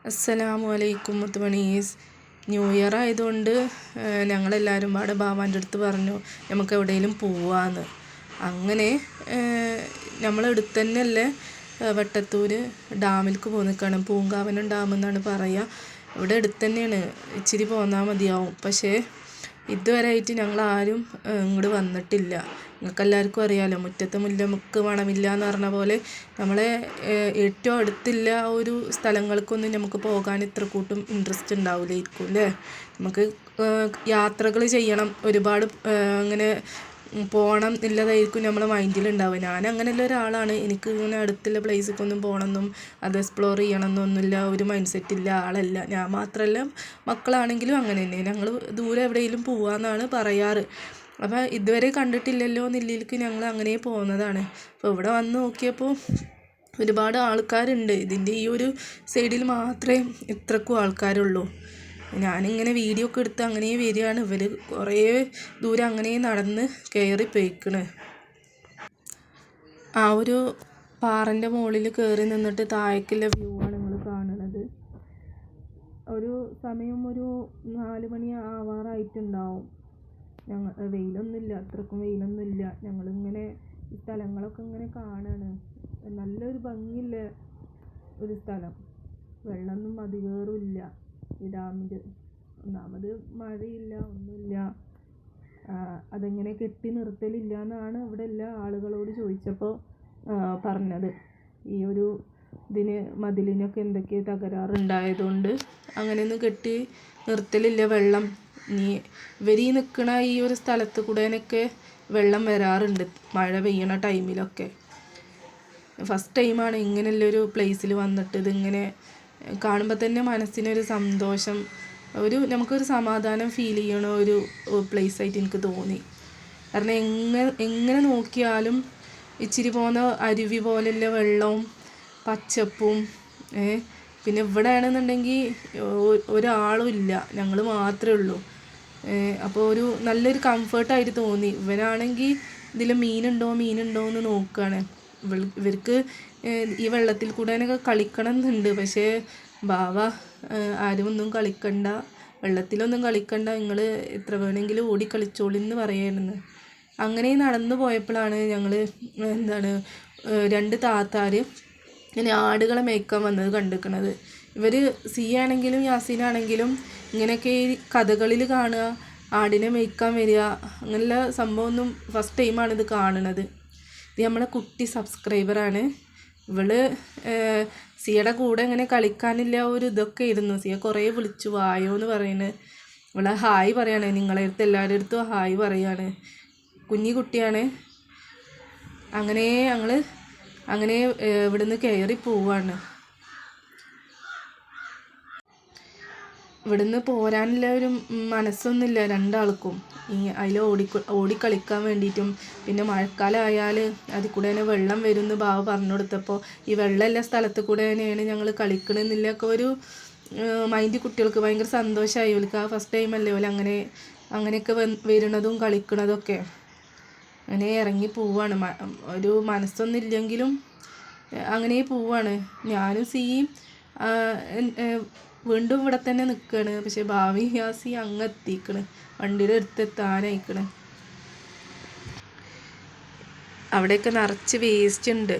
അസ്സലാമു അലൈക്കും മുത്തുമണീസ്. New year ആയതുകൊണ്ട് ഞങ്ങളെല്ലാവരും പാടെ ബാവാൻ്റെ അടുത്ത് പറഞ്ഞു നമുക്ക് എവിടെയെങ്കിലും പോവാന്ന്. അങ്ങനെ നമ്മളെടുത്ത് തന്നെയല്ലേ വെട്ടത്തൂർ ഡാമിലേക്ക് പോയി നിൽക്കണം. പൂങ്കാവനം ഡാം എന്നാണ് പറയുക. ഇവിടെ അടുത്ത് തന്നെയാണ്, ഇച്ചിരി പോന്നാൽ മതിയാവും. പക്ഷേ ഇതുവരെ ആയിട്ട് ഞങ്ങളാരും ഇങ്ങോട്ട് വന്നിട്ടില്ല. നിങ്ങൾക്കെല്ലാവർക്കും അറിയാമല്ലോ, മുറ്റത്തെ മുല്ലക്ക് മണമില്ല എന്ന് പറഞ്ഞ പോലെ നമ്മളെ ഏറ്റവും അടുത്തില്ല ഒരു സ്ഥലങ്ങൾക്കൊന്നും നമുക്ക് പോകാൻ ഇത്ര കൂട്ടും ഇൻട്രസ്റ്റ് ഉണ്ടാവില്ലായിരിക്കും അല്ലേ. നമുക്ക് യാത്രകൾ ചെയ്യണം, ഒരുപാട് അങ്ങനെ പോകണം എന്നുള്ളതായിരിക്കും നമ്മളെ മൈൻഡിലുണ്ടാവുക. ഞാൻ അങ്ങനെയുള്ള ഒരാളാണ്. എനിക്ക് ഇങ്ങനെ അടുത്തുള്ള പ്ലേസിലേക്കൊന്നും പോകണമെന്നും അത് എക്സ്പ്ലോർ ചെയ്യണമെന്നൊന്നുമില്ല, ഒരു മൈൻഡ് സെറ്റില്ല ആളല്ല. ഞാൻ മാത്രമല്ല, മക്കളാണെങ്കിലും അങ്ങനെ തന്നെ. ഞങ്ങൾ ദൂരെ എവിടെയെങ്കിലും പോവാമെന്നാണ് പറയാറ്. അപ്പോൾ ഇതുവരെ കണ്ടിട്ടില്ലല്ലോ എന്നുള്ളിലേക്ക് ഞങ്ങൾ അങ്ങനെ പോകുന്നതാണ്. അപ്പോൾ ഇവിടെ വന്ന് നോക്കിയപ്പോൾ ഒരുപാട് ആൾക്കാരുണ്ട്. ഇതിൻ്റെ ഈ ഒരു സൈഡിൽ മാത്രമേ ഇത്രക്കും ആൾക്കാരുള്ളൂ. ഞാനിങ്ങനെ വീഡിയോ ഒക്കെ എടുത്ത് അങ്ങനെ വരികയാണ്. ഇവർ കുറേ ദൂരം അങ്ങനെ നടന്ന് കയറി പോയിക്കണ്. ആ ഒരു പാറൻ്റെ മുകളിൽ കയറി നിന്നിട്ട് താഴേക്കുള്ള വ്യൂ ആണ് നിങ്ങൾ കാണുന്നത്. ഒരു സമയം ഒരു 4 മണി ആവാറായിട്ടുണ്ടാവും. വെയിലൊന്നുമില്ല, അത്രക്കും വെയിലൊന്നുമില്ല. ഞങ്ങളിങ്ങനെ ഈ സ്ഥലങ്ങളൊക്കെ ഇങ്ങനെ കാണാണ്. നല്ലൊരു ഭംഗിയുള്ള ഒരു സ്ഥലം. വെള്ളമൊന്നും അധികേറുമില്ല ഈ ഡാമിൽ. ഒന്നാമത് മഴയില്ല, ഒന്നുമില്ല. അതെങ്ങനെ കെട്ടി നിർത്തലില്ല എന്നാണ് ഇവിടെ എല്ലാ ആളുകളോട് ചോദിച്ചപ്പോൾ പറഞ്ഞത്. ഈ ഒരു ഇതിന് മതിലിനൊക്കെ എന്തൊക്കെയോ തകരാറുണ്ടായതുകൊണ്ട് അങ്ങനെയൊന്നും കെട്ടി നിർത്തലില്ല. വെള്ളം ഇനി ഇവർ നിൽക്കണ ഈ ഒരു സ്ഥലത്ത് കൂടെയൊക്കെ വെള്ളം വരാറുണ്ട് മഴ പെയ്യണ ടൈമിലൊക്കെ. ഫസ്റ്റ് ടൈമാണ് ഇങ്ങനെയുള്ളൊരു പ്ലേസിൽ വന്നിട്ട് ഇതിങ്ങനെ കാണുമ്പോൾ തന്നെ മനസ്സിനൊരു സന്തോഷം, നമുക്കൊരു സമാധാനം ഫീൽ ചെയ്യണ ഒരു പ്ലേസായിട്ട് എനിക്ക് തോന്നി. കാരണം എങ്ങനെ നോക്കിയാലും ഇച്ചിരി പോകുന്ന അരുവി പോലെയുള്ള വെള്ളവും പച്ചപ്പും. പിന്നെ ഇവിടെ ആണെന്നുണ്ടെങ്കിൽ ഒരാളും ഇല്ല, ഞങ്ങൾ മാത്രമേ ഉള്ളൂ. അപ്പോൾ ഒരു നല്ലൊരു കംഫർട്ടായിട്ട് തോന്നി. ഇവനാണെങ്കിൽ ഇതിൽ മീനുണ്ടോ എന്ന് നോക്കുകയാണ്. ഇവർക്ക് ഈ വെള്ളത്തിൽ കൂടെ കളിക്കണം എന്നുണ്ട്. പക്ഷേ ബാവ ആരും ഒന്നും കളിക്കണ്ട, വെള്ളത്തിലൊന്നും കളിക്കണ്ട, നിങ്ങൾ എത്ര വേണമെങ്കിലും ഓടി കളിച്ചോളിന്ന് പറയായിരുന്നു. അങ്ങനെ നടന്നു പോയപ്പോഴാണ് ഞങ്ങൾ 2 താത്താർ ഇങ്ങനെ ആടുകളെ മേയ്ക്കാൻ വന്നത് കണ്ടിരിക്കണത്. ഇവർ സിയാണെങ്കിലും യാസീനാണെങ്കിലും ഇങ്ങനെയൊക്കെ ഈ കഥകളിൽ കാണുക, ആടിനെ മേയ്ക്കാൻ വരിക, അങ്ങനെയുള്ള സംഭവമൊന്നും ഫസ്റ്റ് ടൈമാണ് ഇത് കാണുന്നത്. ഇത് നമ്മളെ കുട്ടി സബ്സ്ക്രൈബറാണ്. ഇവള് സിയയുടെ കൂടെ ഇങ്ങനെ കളിക്കാനില്ല ഒരു ഇതൊക്കെ ഇരുന്നു. സിയ കുറേ വിളിച്ചു വായോ എന്ന് പറയുന്നത്. ഇവളെ ഹായ് പറയാണ്, നിങ്ങളെ അടുത്ത് എല്ലാവരുടെ അടുത്തും ഹായ് പറയാണ്. കുഞ്ഞി കുട്ടിയാണ്. അങ്ങനെ ഞങ്ങൾ ഇവിടുന്ന് കയറി പോവാണ്. ഇവിടുന്ന് പോരാനുള്ള ഒരു മനസ്സൊന്നുമില്ല രണ്ടാൾക്കും. അതിൽ ഓടിക്കളിക്കാൻ വേണ്ടിയിട്ടും. പിന്നെ മഴക്കാലം ആയാൽ അതിൽ കൂടെ തന്നെ വെള്ളം വരുമെന്ന് ബാവ പറഞ്ഞു കൊടുത്തപ്പോൾ ഈ വെള്ളമെല്ലാം സ്ഥലത്ത് കൂടെ തന്നെയാണ് ഞങ്ങൾ കളിക്കണമെന്നില്ലൊക്കെ ഒരു മൈൻഡ് കുട്ടികൾക്ക് ഭയങ്കര സന്തോഷമായി. അവർക്ക് ആ ഫസ്റ്റ് ടൈം അല്ലേ പോലെ അങ്ങനെയൊക്കെ വരുന്നതും കളിക്കണതൊക്കെ. അങ്ങനെ ഇറങ്ങി പോവാണ്. ഒരു മനസ്സൊന്നും ഇല്ലെങ്കിലും അങ്ങനെ പോവാണ്. ഞാനും സിയും വീണ്ടും ഇവിടെ തന്നെ നിൽക്കുകയാണ്. പക്ഷെ ഭാവി യാസി അങ്ങ് എത്തിക്കണ്, വണ്ടിയുടെ അടുത്തെത്താനായിക്കണ്. അവിടെയൊക്കെ നിറച്ച് വേസ്റ്റ് ഉണ്ട്.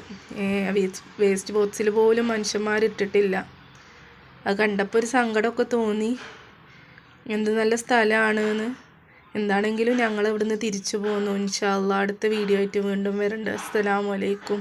വേസ്റ്റ് ബോക്സിൽ പോലും മനുഷ്യന്മാരിട്ടിട്ടില്ല. അത് കണ്ടപ്പോൾ ഒരു സങ്കടമൊക്കെ തോന്നി. എന്ത് നല്ല സ്ഥലമാണ് എന്ന്. എന്താണെങ്കിലും ഞങ്ങൾ ഇവിടുന്ന് തിരിച്ചു പോന്നു. ഇൻഷാ അല്ലാഹ് അടുത്ത വീഡിയോ ആയിട്ട് വീണ്ടും വരണ്ട്. അസ്സലാമു അലൈക്കും.